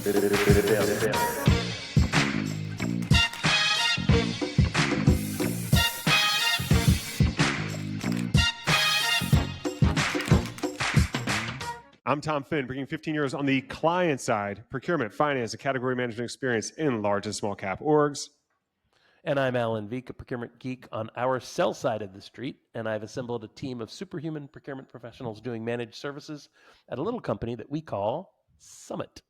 I'm Tom Finn, bringing 15 years on the client side, procurement, finance, and category management experience in large and small cap orgs. And I'm Alan Veek, a procurement geek on our sell side of the street, and I've assembled a team of superhuman procurement professionals doing managed services at a little company that we call Summit.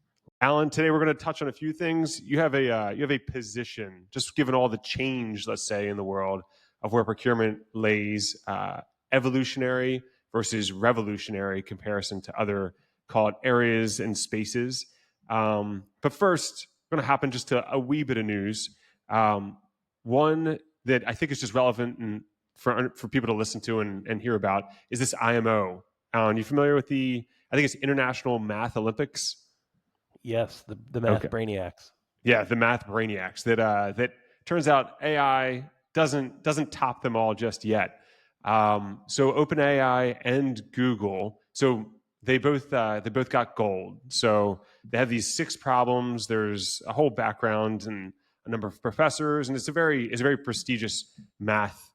Alan, today we're going to touch on a few things. You have a position, just given all the change, let's say, in the world of where procurement lays, evolutionary versus revolutionary comparison to other, call it, areas and spaces. But first, we're going to hop in just to a wee bit of news. One that I think is just relevant and for people to listen to and hear about is this IMO. Alan, you familiar with I think it's International Math Olympics? Yes, the math brainiacs. Yeah, the math brainiacs that turns out AI doesn't top them all just yet. So OpenAI and Google, so they both got gold. So they have these 6 problems. There's a whole background and a number of professors, and it's a very prestigious math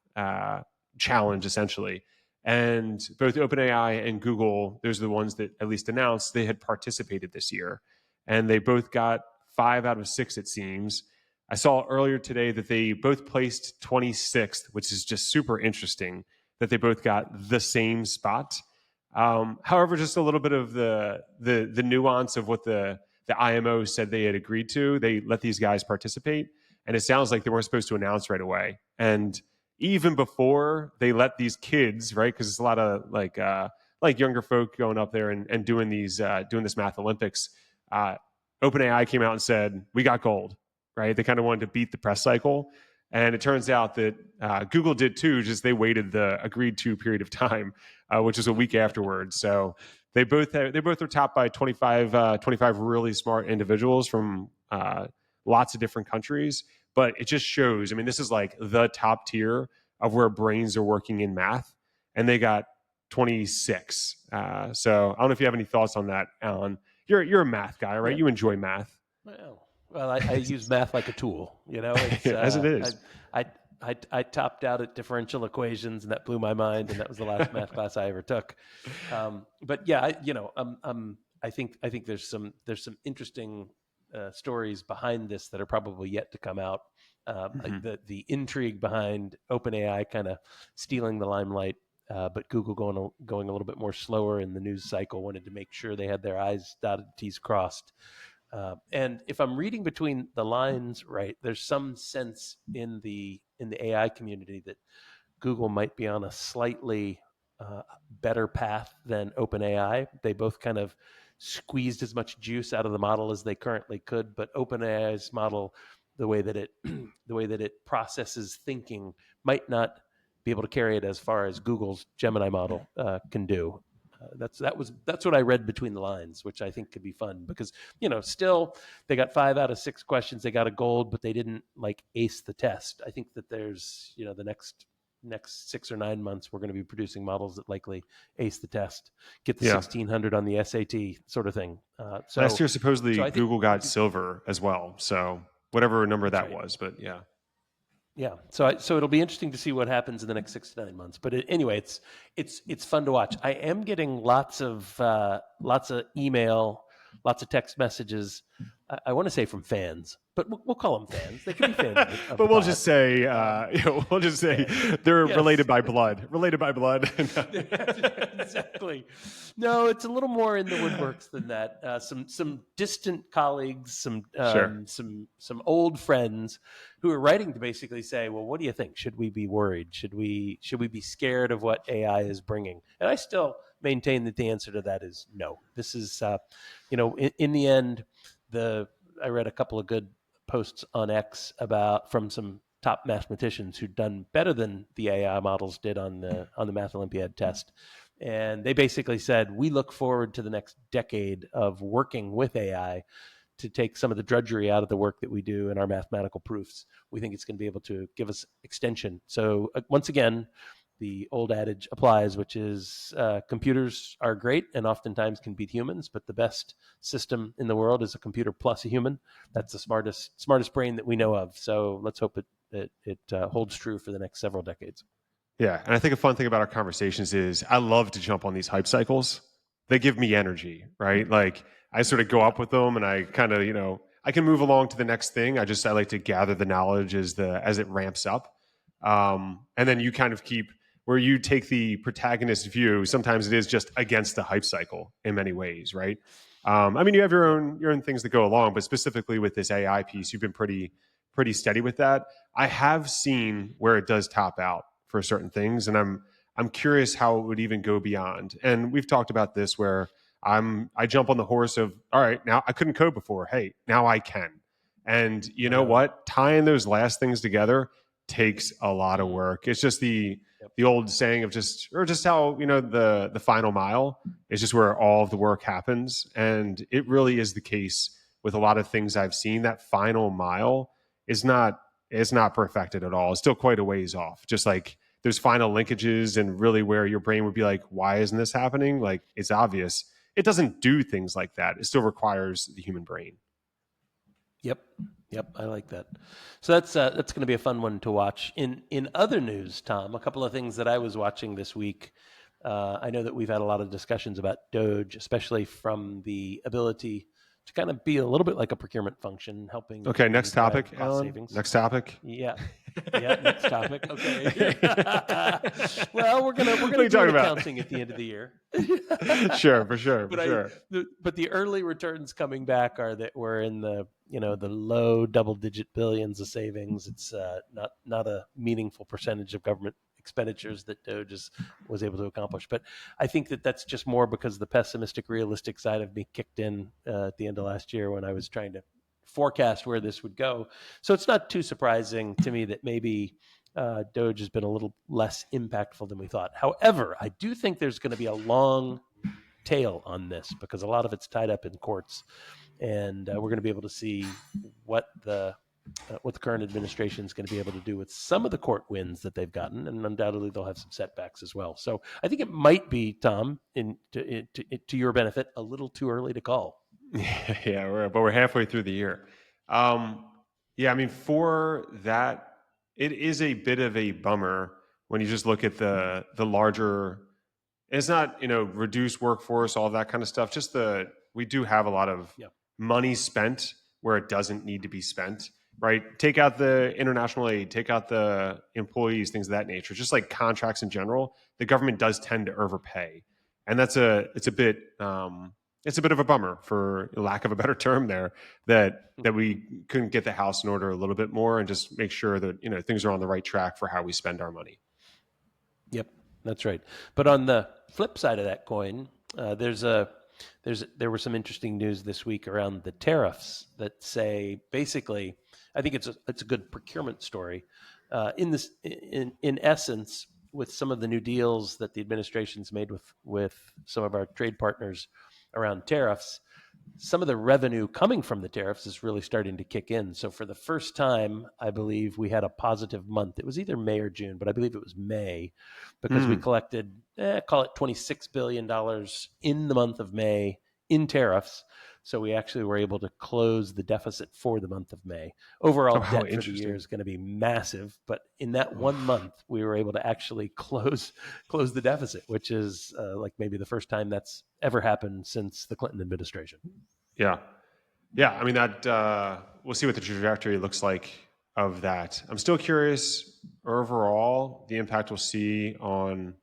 challenge essentially. And both OpenAI and Google, those are the ones that at least announced they had participated this year, and they both got 5 out of 6, it seems. I saw earlier today that they both placed 26th, which is just super interesting that they both got the same spot. However, just a little bit of the nuance of what the IMO said they had agreed to. They let these guys participate, and it sounds like they weren't supposed to announce right away. And even before they let these kids, right, because it's a lot of like younger folk going up there and doing this Math Olympics. OpenAI came out and said, we got gold, right? They kind of wanted to beat the press cycle. And it turns out that Google did too, just they waited the agreed to period of time, which is a week afterwards. So they both were topped by 25 really smart individuals from lots of different countries. But it just shows, I mean, this is like the top tier of where brains are working in math. And they got 26. So I don't know if you have any thoughts on that, Alan. You're a math guy, right? Yeah. You enjoy math. Well, I use math like a tool, you know. It's, as it is. I topped out at differential equations, and that blew my mind, and that was the last math class I ever took. But yeah, I think there's some interesting stories behind this that are probably yet to come out. Like the intrigue behind OpenAI kind of stealing the limelight, but Google going a little bit more slower in the news cycle, wanted to make sure they had their I's dotted, T's crossed. And if I'm reading between the lines right, there's some sense in the AI community that Google might be on a slightly better path than OpenAI. They both kind of squeezed as much juice out of the model as they currently could, but OpenAI's model, the way that it processes thinking, might not be able to carry it as far as Google's Gemini model can do. That's what I read between the lines, which I think could be fun because, still they got 5 out of 6 questions. They got a gold, but they didn't like ace the test. I think that there's, the next 6 or 9 months, we're going to be producing models that likely ace the test, get the 1600 on the SAT sort of thing. So last year, supposedly Google got silver as well. So whatever number that was, but yeah. Yeah, so it'll be interesting to see what happens in the next 6 to 9 months. But anyway, it's fun to watch. I am getting lots of email, lots of text messages. I want to say from fans, but we'll call them fans. They can be fans. But we'll just say, they're related by blood. Related by blood. Exactly. No, it's a little more in the woodworks than that. Some distant colleagues, some old friends who are writing to basically say, well, what do you think? Should we be worried? Should we be scared of what AI is bringing? And I still maintain that the answer to that is no. This is, in the end, I read a couple of good posts on X from some top mathematicians who'd done better than the AI models did on the Math Olympiad test. And they basically said, we look forward to the next decade of working with AI to take some of the drudgery out of the work that we do in our mathematical proofs. We think it's going to be able to give us extension. So once again, the old adage applies, which is computers are great and oftentimes can beat humans, but the best system in the world is a computer plus a human. That's the smartest brain that we know of. So let's hope it holds true for the next several decades. Yeah, and I think a fun thing about our conversations is I love to jump on these hype cycles. They give me energy, right? Like I sort of go up with them, and I kind of, I can move along to the next thing. I like to gather the knowledge as it ramps up, and then you kind of keep where you take the protagonist view. Sometimes it is just against the hype cycle in many ways, right? I mean, you have your own things that go along, but specifically with this AI piece, you've been pretty steady with that. I have seen where it does top out for certain things, and I'm curious how it would even go beyond. And we've talked about this where I jump on the horse of, all right, now I couldn't code before. Hey, now I can. And you know what? Tying those last things together takes a lot of work. It's just the old saying of just how, the final mile is just where all of the work happens. And it really is the case with a lot of things I've seen. That final mile is not perfected at all. It's still quite a ways off. Just like there's final linkages and really where your brain would be like, why isn't this happening? Like it's obvious. It doesn't do things like that. It still requires the human brain. Yep, I like that. So that's going to be a fun one to watch. In other news, Tom, a couple of things that I was watching this week. I know that we've had a lot of discussions about Doge, especially from the ability to kind of be a little bit like a procurement function, helping. Okay, next topic, Alan. Savings. Next topic. Yeah, next topic. Okay. Well, we're gonna do accounting at the end of the year. Sure, for sure. But the early returns coming back are that we're in the the low double-digit billions of savings. It's not a meaningful percentage of government expenditures that Doge was able to accomplish. But I think that's just more because the pessimistic, realistic side of me kicked in at the end of last year when I was trying to forecast where this would go. So it's not too surprising to me that maybe Doge has been a little less impactful than we thought. However, I do think there's going to be a long tail on this because a lot of it's tied up in courts, and we're going to be able to see what the current administration is going to be able to do with some of the court wins that they've gotten, and undoubtedly they'll have some setbacks as well. So I think it might be, Tom, to your benefit, a little too early to call. Yeah, but we're halfway through the year. Yeah, I mean, for that, it is a bit of a bummer when you just look at the larger. It's not reduced workforce, all of that kind of stuff. Just we do have a lot of money spent where it doesn't need to be spent. Right? Take out the international aid, take out the employees, things of that nature. Just like contracts in general, the government does tend to overpay, and it's a bit of a bummer, for lack of a better term, there that we couldn't get the house in order a little bit more and just make sure that things are on the right track for how we spend our money. Yep, that's right. But on the flip side of that coin, there were some interesting news this week around the tariffs that say basically, I think it's a good procurement story. In essence, with some of the new deals that the administration's made with some of our trade partners around tariffs, some of the revenue coming from the tariffs is really starting to kick in. So for the first time, I believe we had a positive month. It was either May or June, but I believe it was May, because we collected, call it $26 billion in the month of May in tariffs. So we actually were able to close the deficit for the month of May. Overall debt for the year is going to be massive, but in that 1 month, we were able to actually close the deficit, which is like maybe the first time that's ever happened since the Clinton administration. Yeah. I mean, that we'll see what the trajectory looks like of that. I'm still curious overall the impact we'll see on.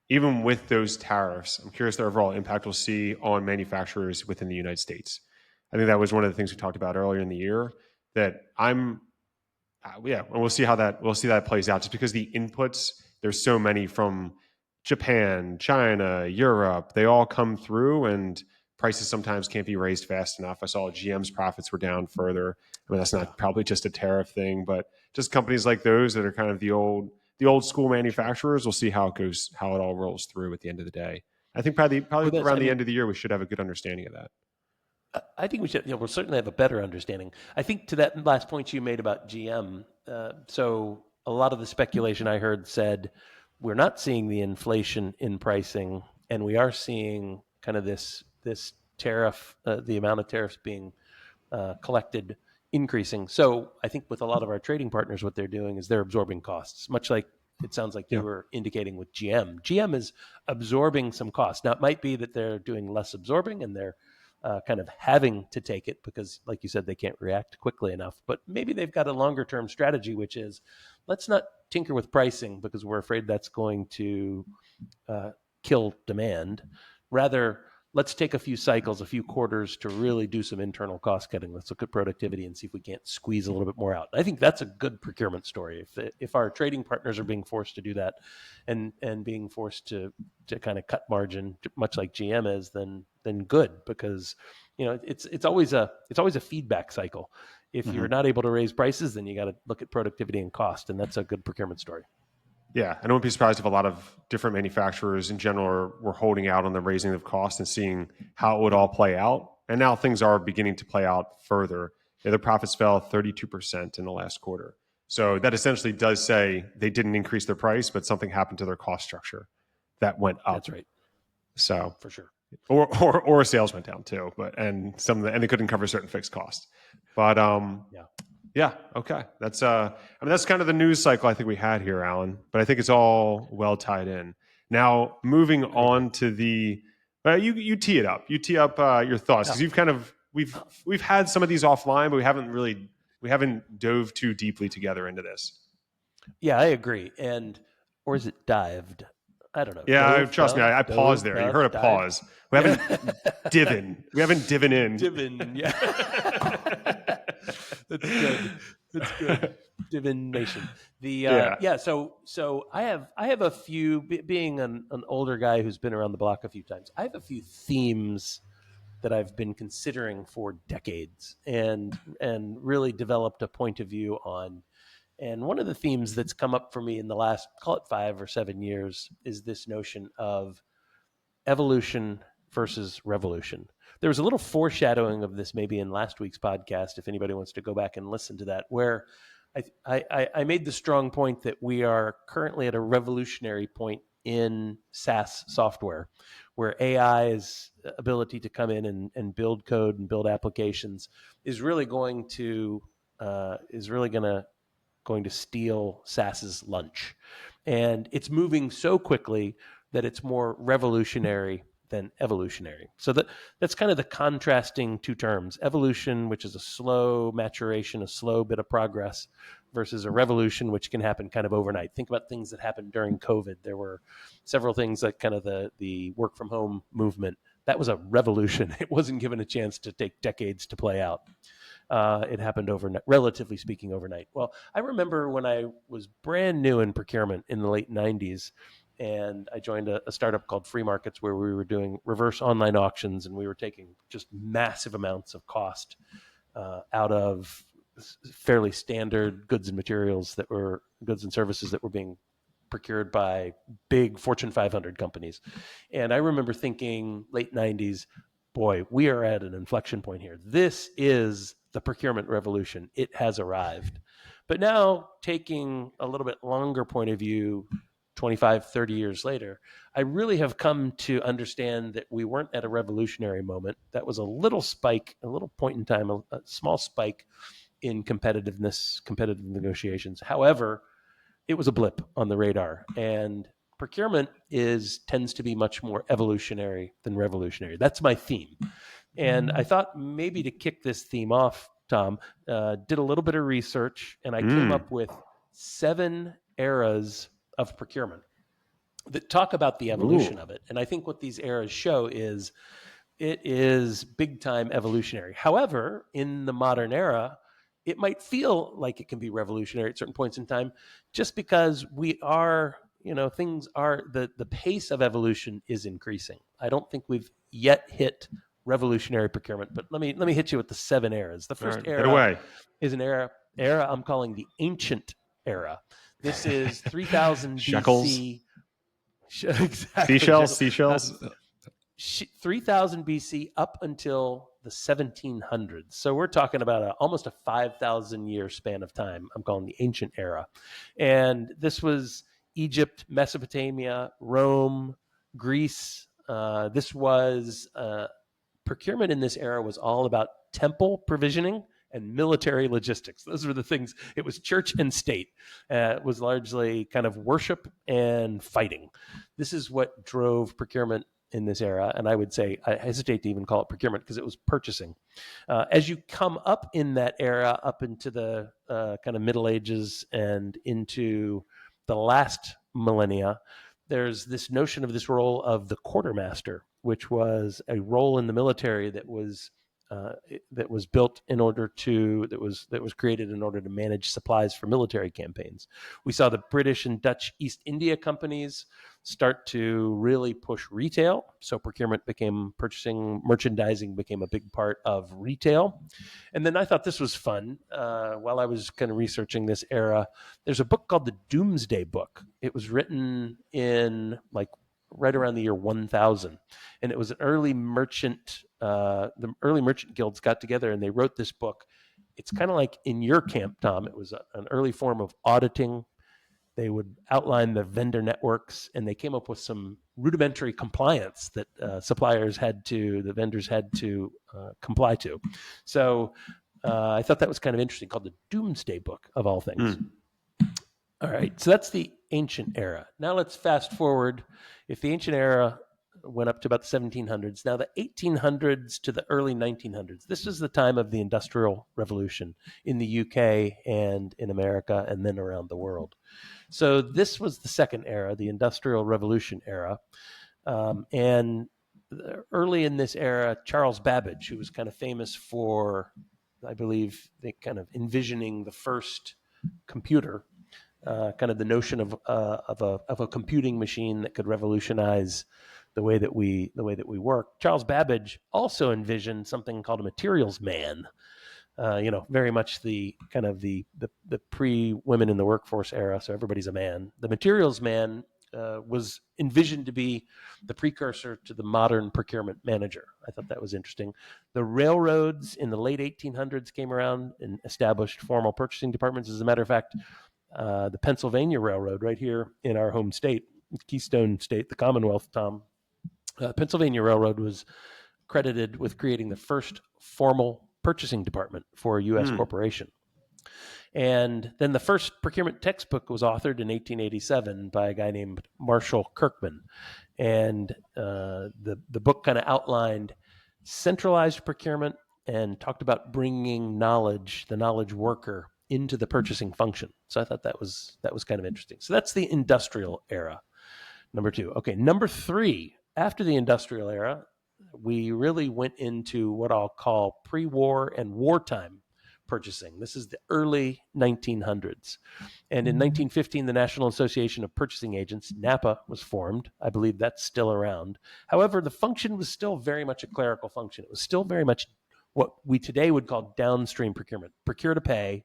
Even with those tariffs, I'm curious the overall impact we'll see on manufacturers within the United States. I think that was one of the things we talked about earlier in the year. That and we'll see how that plays out. Just because the inputs, there's so many from Japan, China, Europe, they all come through, and prices sometimes can't be raised fast enough. I saw GM's profits were down further. I mean, that's not probably just a tariff thing, but just companies like those that are kind of the old school manufacturers. We'll see how it all rolls through at the end of the day. I think probably around the end of the year, we should have a good understanding of that. I think we should. We'll certainly have a better understanding. I think to that last point you made about GM. So a lot of the speculation I heard said we're not seeing the inflation in pricing, and we are seeing kind of this tariff, the amount of tariffs being collected increasing. So I think with a lot of our trading partners, what they're doing is they're absorbing costs, much like it sounds like you were indicating with GM. GM is absorbing some costs. Now, it might be that they're doing less absorbing and they're kind of having to take it because, like you said, they can't react quickly enough. But maybe they've got a longer term strategy, which is let's not tinker with pricing because we're afraid that's going to kill demand. Rather, let's take a few cycles, a few quarters to really do some internal cost cutting. Let's look at productivity and see if we can't squeeze a little bit more out. I think that's a good procurement story. If our trading partners are being forced to do that and being forced to kind of cut margin, much like GM is, then good, because it's always a feedback cycle. If you're not able to raise prices, then you got to look at productivity and cost, and that's a good procurement story. Yeah, I wouldn't be surprised if a lot of different manufacturers in general were holding out on the raising of cost and seeing how it would all play out. And now things are beginning to play out further. Their profits fell 32% in the last quarter. So that essentially does say they didn't increase their price, but something happened to their cost structure that went up. That's right. So for sure. Or sales went down too, and they couldn't cover certain fixed costs. But yeah. Okay. That's that's kind of the news cycle I think we had here, Alan. But I think it's all well tied in. Now, moving on to the, you tee it up. You tee up your thoughts because you've kind of we've had some of these offline, but we haven't dove too deeply together into this. Yeah, I agree. Or is it dived? I don't know. Yeah, trust me. I paused there. You heard a pause. We haven't divin. We haven't divin in. Divin, yeah. That's good. That's good. Divination. So I have a few. Being an older guy who's been around the block a few times, I have a few themes that I've been considering for decades, and really developed a point of view on. And one of the themes that's come up for me in the last, call it 5 or 7 years, is this notion of evolution versus revolution. There was a little foreshadowing of this maybe in last week's podcast, if anybody wants to go back and listen to that, where I made the strong point that we are currently at a revolutionary point in SaaS software, where AI's ability to come in and build code and build applications is really going to steal SaaS's lunch. And it's moving so quickly that it's more revolutionary than evolutionary. So that's kind of the contrasting two terms. Evolution, which is a slow maturation, a slow bit of progress, versus a revolution, which can happen kind of overnight. Think about things that happened during COVID. There were several things like kind of the work from home movement. That was a revolution. It wasn't given a chance to take decades to play out. It happened overnight, relatively speaking, overnight. Well, I remember when I was brand new in procurement in the late 90s, and I joined a startup called Free Markets, where we were doing reverse online auctions, and we were taking just massive amounts of cost out of fairly standard goods and services that were being procured by big Fortune 500 companies. And I remember thinking, late 90s, boy, we are at an inflection point here. This is the procurement revolution. It has arrived. But now, taking a little bit longer point of view, 25, 30 years later, I really have come to understand that we weren't at a revolutionary moment. That was a little spike, a little point in time, a small spike in competitive negotiations. However, it was a blip on the radar. And procurement tends to be much more evolutionary than revolutionary. That's my theme. And I thought maybe to kick this theme off, Tom, did a little bit of research, and I came up with 7 eras of procurement that talk about the evolution of it. And I think what these eras show is it is big time evolutionary. However, in the modern era, it might feel like it can be revolutionary at certain points in time, just because things are, the pace of evolution is increasing. I don't think we've yet hit revolutionary procurement, but let me hit you with the 7 eras. The first era is an era I'm calling the ancient era. This is 3000 BC. Exactly. Seashells. 3000 BC up until the 1700s. So we're talking about almost a 5,000 year span of time. I'm calling the ancient era. And this was Egypt, Mesopotamia, Rome, Greece. This was procurement in this era was all about temple provisioning and military logistics. Those were the things. It was church and state. It was largely kind of worship and fighting. This is what drove procurement in this era. And I would say, I hesitate to even call it procurement because it was purchasing. As you come up in that era, up into the kind of Middle Ages and into the last millennia, there's this notion of this role of the quartermaster, which was a role in the military that was built in order to that was created in order to manage supplies for military campaigns. We saw the British and Dutch East India companies start to really push retail. So procurement became purchasing, merchandising became a big part of retail. And then I thought this was fun. While I was kind of researching this era, there's a book called the Doomsday Book. It was written in like right around the year 1000. And it was an early merchant, the early merchant guilds got together and they wrote this book. It's kind of like in your camp, Tom. It was an early form of auditing. They would outline the vendor networks, and they came up with some rudimentary compliance that the vendors had to comply to. So I thought that was kind of interesting, called the Doomsday Book of all things. All right, so that's the ancient era. Now let's fast forward. If the ancient era went up to about the 1700s, now the 1800s to the early 1900s, this is the time of the Industrial Revolution in the UK and in America and then around the world. So this was the second era, the Industrial Revolution era. And early in this era, Charles Babbage, who was kind of famous for, I believe, the kind of envisioning the first computer, kind of the notion of a computing machine that could revolutionize the way that we work. Charles Babbage also envisioned something called a materials man. Very much the kind of the pre-women in the workforce era. So everybody's a man. The materials man was envisioned to be the precursor to the modern procurement manager. I thought that was interesting. The railroads in the late 1800s came around and established formal purchasing departments. As a matter of fact, the Pennsylvania Railroad, right here in our home state, Keystone State, the Commonwealth, Tom, Pennsylvania Railroad was credited with creating the first formal purchasing department for a U.S. corporation. And then the first procurement textbook was authored in 1887 by a guy named Marshall Kirkman. And the book kind of outlined centralized procurement and talked about bringing knowledge, the knowledge worker, into the purchasing function. So I thought that was kind of interesting. So that's the industrial era, number two. Okay, number three, after the industrial era, we really went into what I'll call pre-war and wartime purchasing. This is the early 1900s. And in 1915, the National Association of Purchasing Agents, NAPA, was formed. I believe that's still around. However, the function was still very much a clerical function. It was still very much what we today would call downstream procurement, procure to pay.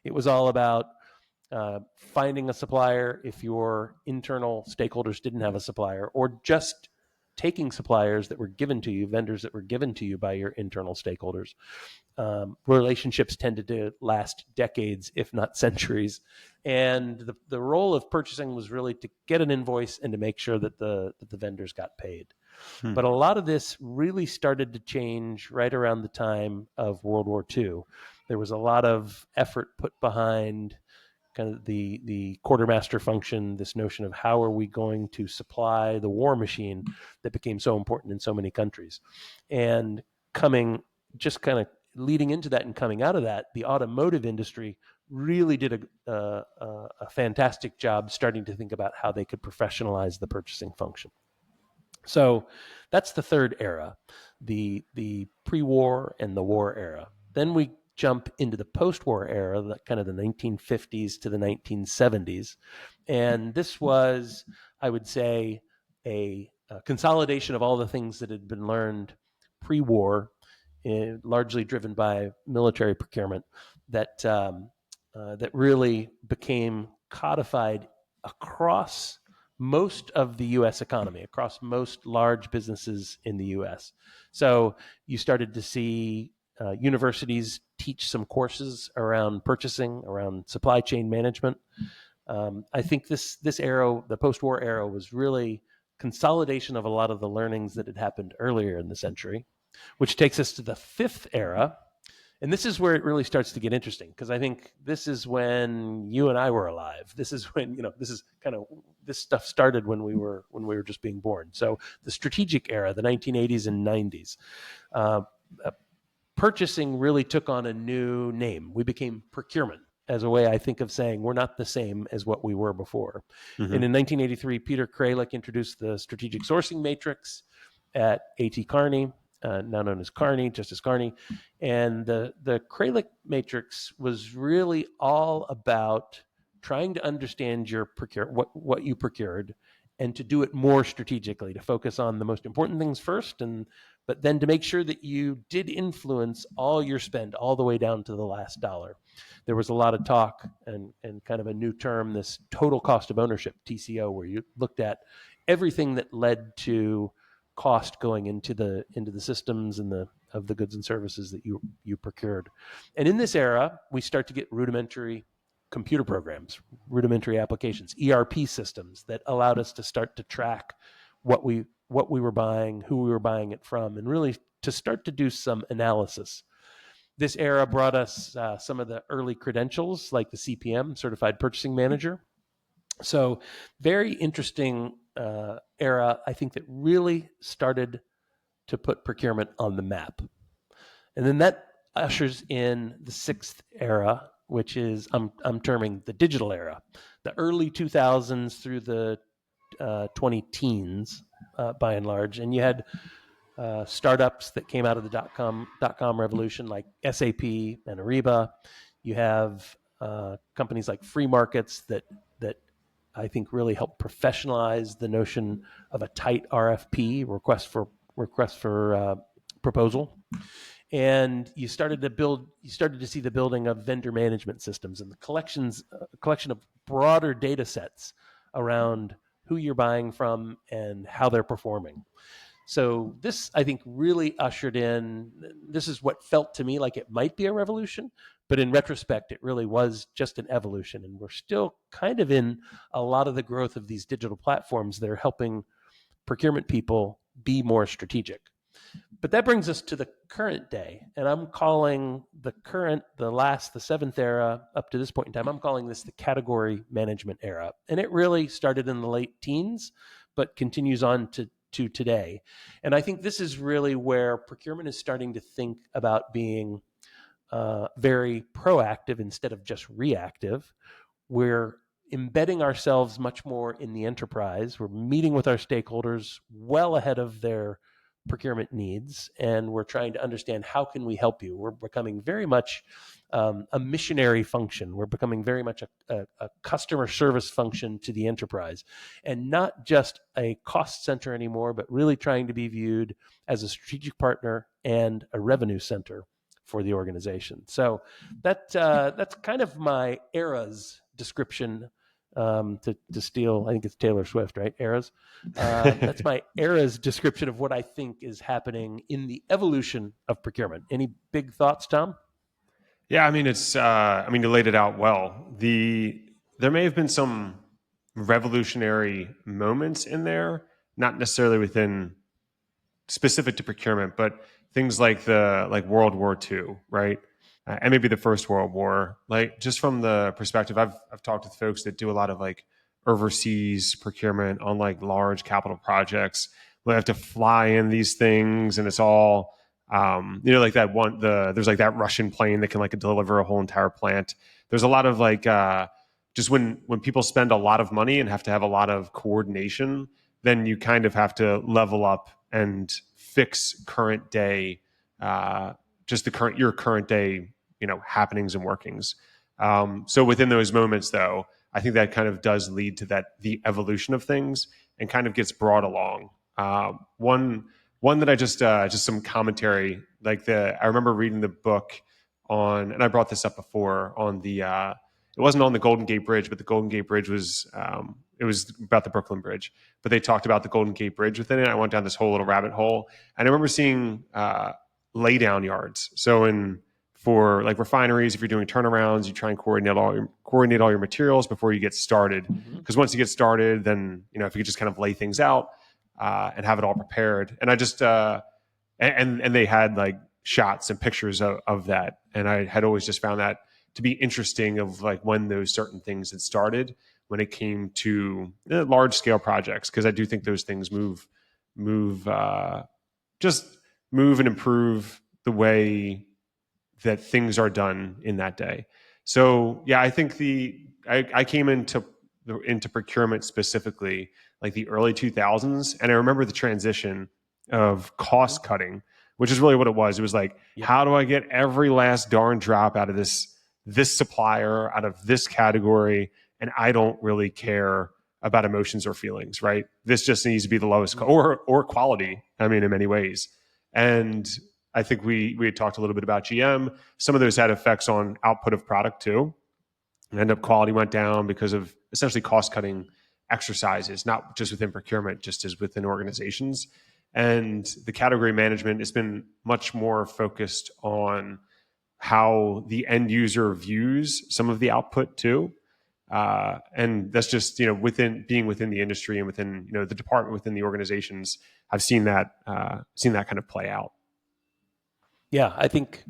It was all about finding a supplier if your internal stakeholders didn't have a supplier, or just taking suppliers that were given to you, vendors that were given to you by your internal stakeholders. Relationships tended to last decades, if not centuries. And the role of purchasing was really to get an invoice and to make sure that the vendors got paid. But a lot of this really started to change right around the time of World War II. There was a lot of effort put behind kind of the quartermaster function, this notion of how are we going to supply the war machine that became so important in so many countries. And just kind of leading into that and coming out of that, the automotive industry really did a fantastic job starting to think about how they could professionalize the purchasing function. So that's the third era, the pre-war and the war era. Then we jump into the post-war era, kind of the 1950s to the 1970s. And this was, I would say, a consolidation of all the things that had been learned pre-war, largely driven by military procurement, that really became codified across most of the US economy, across most large businesses in the US. So you started to see universities teach some courses around purchasing, around supply chain management. I think this era, the post-war era, was really consolidation of a lot of the learnings that had happened earlier in the century, which takes us to the fifth era. And this is where it really starts to get interesting, because I think this is when you and I were alive. This is when, this is kind of, this stuff started when we were just being born. So the strategic era, the 1980s and 90s, purchasing really took on a new name. We became procurement, as a way, I think, of saying we're not the same as what we were before. Mm-hmm. And in 1983, Peter Kralik introduced the strategic sourcing matrix at A.T. Kearney, now known as Kearney, Justice Kearney. And the Kralik matrix was really all about trying to understand your what you procured, and to do it more strategically, to focus on the most important things first, but then to make sure that you did influence all your spend all the way down to the last dollar. There was a lot of talk and kind of a new term, this total cost of ownership, TCO, where you looked at everything that led to cost going into the systems and of the goods and services that you procured. And in this era, we start to get rudimentary computer programs, rudimentary applications, ERP systems that allowed us to start to track what we were buying, who we were buying it from, and really to start to do some analysis. This era brought us some of the early credentials, like the CPM, Certified Purchasing Manager. So very interesting era, I think, that really started to put procurement on the map. And then that ushers in the sixth era, which is I'm terming the digital era, the early 2000s through the 20 teens, by and large. And you had startups that came out of the dot-com revolution, like SAP and Ariba. You have companies like free markets that I think really helped professionalize the notion of a tight RFP, request for proposal. And you started to see the building of vendor management systems and the collection of broader data sets around who you're buying from and how they're performing. So this, I think, really ushered in, this is what felt to me like it might be a revolution, but in retrospect, it really was just an evolution. And we're still kind of in a lot of the growth of these digital platforms that are helping procurement people be more strategic. But that brings us to the current day. And I'm calling the seventh era up to this point in time, I'm calling this the category management era. And it really started in the late teens, but continues on to today. And I think this is really where procurement is starting to think about being very proactive instead of just reactive. We're embedding ourselves much more in the enterprise. We're meeting with our stakeholders well ahead of their procurement needs, and we're trying to understand how can we help you. We're becoming very much a missionary function. We're becoming very much a customer service function to the enterprise, and not just a cost center anymore, but really trying to be viewed as a strategic partner and a revenue center for the organization. So that's kind of my era's description. To steal, I think it's Taylor Swift, right? Eras. That's my era's description of what I think is happening in the evolution of procurement. Any big thoughts, Tom? Yeah, I mean, you laid it out well. There may have been some revolutionary moments in there, not necessarily within specific to procurement, but things like World War II, right? And maybe the First World War. Like, just from the perspective, I've talked with folks that do a lot of like overseas procurement on like large capital projects. We have to fly in these things, and it's all like there's like that Russian plane that can like deliver a whole entire plant. There's a lot of like just when people spend a lot of money and have to have a lot of coordination, then you kind of have to level up and fix current day, your current day, happenings and workings. So within those moments, though, I think that kind of does lead to the evolution of things and kind of gets brought along. One that I just some commentary, I remember reading the book on, and I brought this up before, on it wasn't on the Golden Gate Bridge, but the Golden Gate Bridge was it was about the Brooklyn Bridge, but they talked about the Golden Gate Bridge within it. I went down this whole little rabbit hole, and I remember seeing lay down yards. So for like refineries, if you're doing turnarounds, you try and coordinate all your materials before you get started. Because once you get started, then if you could just kind of lay things out and have it all prepared. And I just and they had like shots and pictures of that, and I had always just found that to be interesting of like when those certain things had started when it came to large scale projects, because I do think those things move and improve the way that things are done in that day. So yeah, I think I came into procurement specifically like the early 2000s, and I remember the transition of cost cutting, which is really what it was. It was like, how do I get every last darn drop out of this supplier, out of this category, and I don't really care about emotions or feelings, right? This just needs to be the lowest or quality. I mean, in many ways. And I think we had talked a little bit about GM. Some of those had effects on output of product too. And quality went down because of essentially cost cutting exercises, not just within procurement, just as within organizations. And the category management has been much more focused on how the end user views some of the output too. And that's just, within the industry and within, the department within the organizations, I've seen that kind of play out. Yeah, I think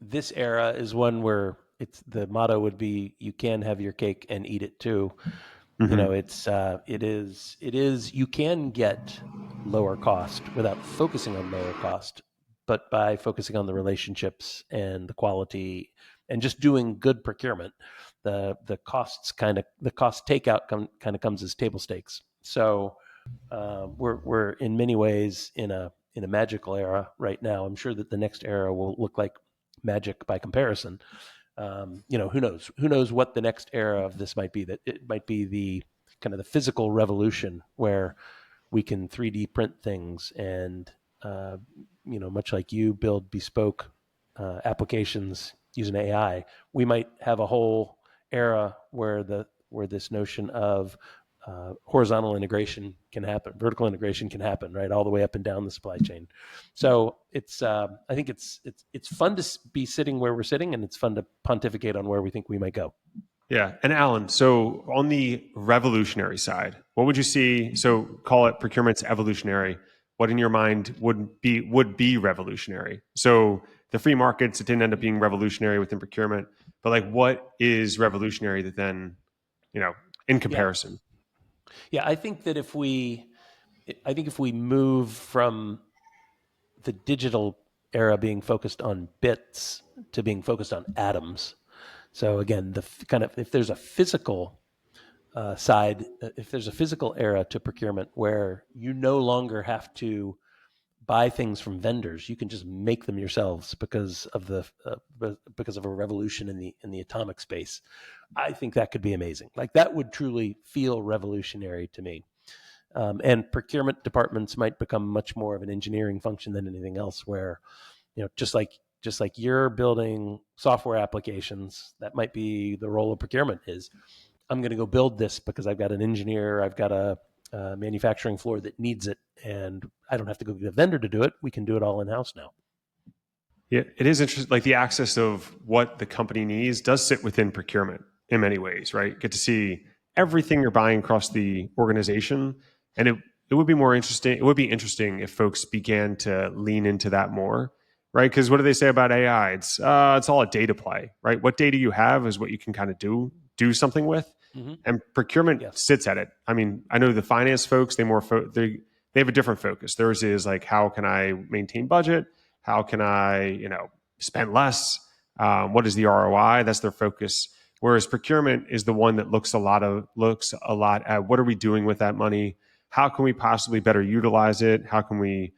this era is one where the motto would be, you can have your cake and eat it too. Mm-hmm. It is you can get lower cost without focusing on lower cost, but by focusing on the relationships and the quality and just doing good procurement, the cost takeout kind of comes as table stakes. So we're in many ways in a magical era right now. I'm sure that the next era will look like magic by comparison. Who knows what the next era of this might be. That it might be the kind of the physical revolution where we can 3D print things and much like you build bespoke applications using AI. We might have a whole era where this notion of horizontal integration can happen, vertical integration can happen, right, all the way up and down the supply chain. So it's I think it's fun to be sitting where we're sitting, and it's fun to pontificate on where we think we might go. Yeah, and Alan, so on the revolutionary side, what would you see? So call it procurement's evolutionary. What in your mind would be revolutionary? So the free markets, it didn't end up being revolutionary within procurement, but like what is revolutionary that then, in comparison? Yeah, I think that if we move from the digital era being focused on bits to being focused on atoms. So again, if there's a physical side, if there's a physical era to procurement where you no longer have to buy things from vendors, you can just make them yourselves because of a revolution in the atomic space. I think that could be amazing. Like that would truly feel revolutionary to me. And procurement departments might become much more of an engineering function than anything else, where, just like you're building software applications, that might be the role of procurement is, I'm going to go build this because I've got an engineer, I've got a manufacturing floor that needs it, and I don't have to go get a vendor to do it. We can do it all in-house now. Yeah, it is interesting. Like the access of what the company needs does sit within procurement in many ways, right? Get to see everything you're buying across the organization. And it would be more interesting. It would be interesting if folks began to lean into that more, right? Because what do they say about AI? It's all a data play, right? What data you have is what you can kind of do something with. Mm-hmm. And procurement sits at it. I mean, I know the finance folks, they have a different focus. Theirs is like, how can I maintain budget? How can I, spend less? What is the ROI? That's their focus. Whereas procurement is the one that looks a lot at what are we doing with that money? How can we possibly better utilize it? How can we,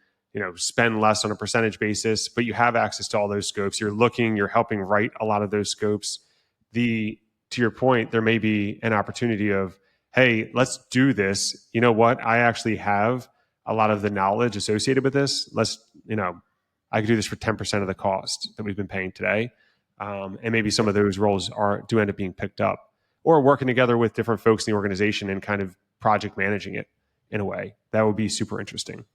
spend less on a percentage basis? But you have access to all those scopes. You're helping write a lot of those scopes. To your point, there may be an opportunity of, hey, let's do this. You know what? I actually have a lot of the knowledge associated with this. I could do this for 10% of the cost that we've been paying today. And maybe some of those roles do end up being picked up. or working together with different folks in the organization and kind of project managing it in a way. That would be super interesting.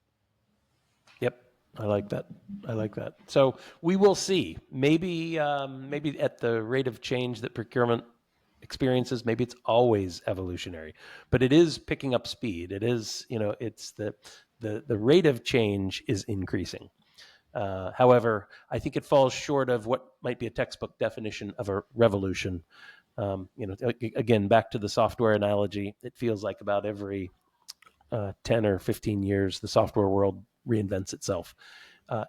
Yep. I like that. So we will see. Maybe at the rate of change that procurement experiences, maybe it's always evolutionary, but it is picking up speed. It is, it's the rate of change is increasing. However, I think it falls short of what might be a textbook definition of a revolution. Again, back to the software analogy, it feels like about every 10 or 15 years, the software world reinvents itself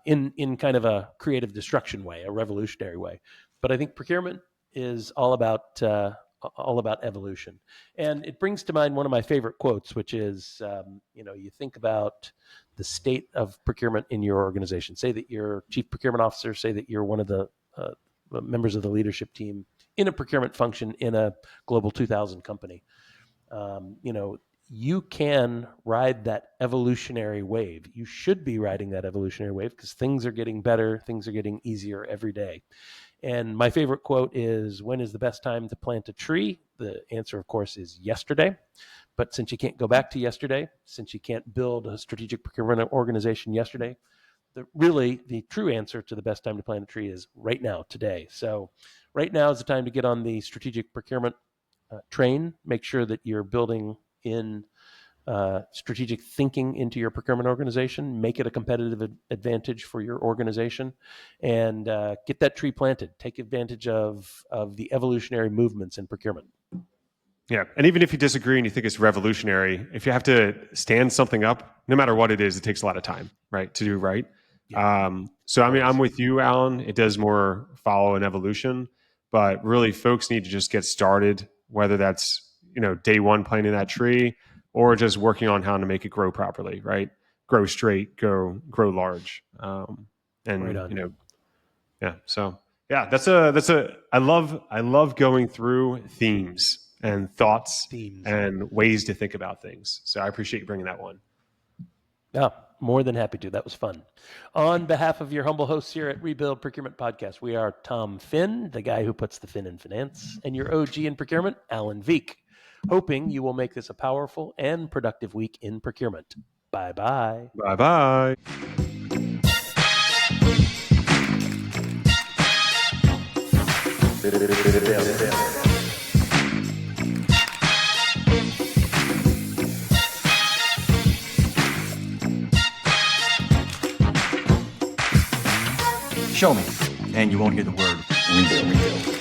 in kind of a creative destruction way, a revolutionary way. But I think procurement is all about evolution. And it brings to mind one of my favorite quotes, which is, you think about the state of procurement in your organization. Say that you're chief procurement officer, say that you're one of the members of the leadership team in a procurement function in a global 2000 company. You can ride that evolutionary wave. You should be riding that evolutionary wave because things are getting better, things are getting easier every day. And my favorite quote is, when is the best time to plant a tree? The answer, of course, is yesterday. But since you can't go back to yesterday, since you can't build a strategic procurement organization yesterday, the true answer to the best time to plant a tree is right now, today. So right now is the time to get on the strategic procurement train. Make sure that you're building in strategic thinking into your procurement organization, make it a competitive advantage for your organization, and get that tree planted. Take advantage of the evolutionary movements in procurement. Yeah, and even if you disagree and you think it's revolutionary, if you have to stand something up, no matter what it is, it takes a lot of time, right, to do right. Yeah. So I mean, I'm with you, Alan. It does more follow an evolution, but really, folks need to just get started, whether that's day one planting that tree, or just working on how to make it grow properly, right? Grow straight, grow large, and right on. Yeah. So yeah, that's a. I love going through themes and thoughts and ways to think about things. So I appreciate you bringing that one. Yeah, more than happy to. That was fun. On behalf of your humble hosts here at Rebuild Procurement Podcast, we are Tom Finn, the guy who puts the fin in finance, and your OG in procurement, Alan Veek. Hoping you will make this a powerful and productive week in procurement. Bye-bye. Bye-bye. Show me, and you won't hear the word rebuild.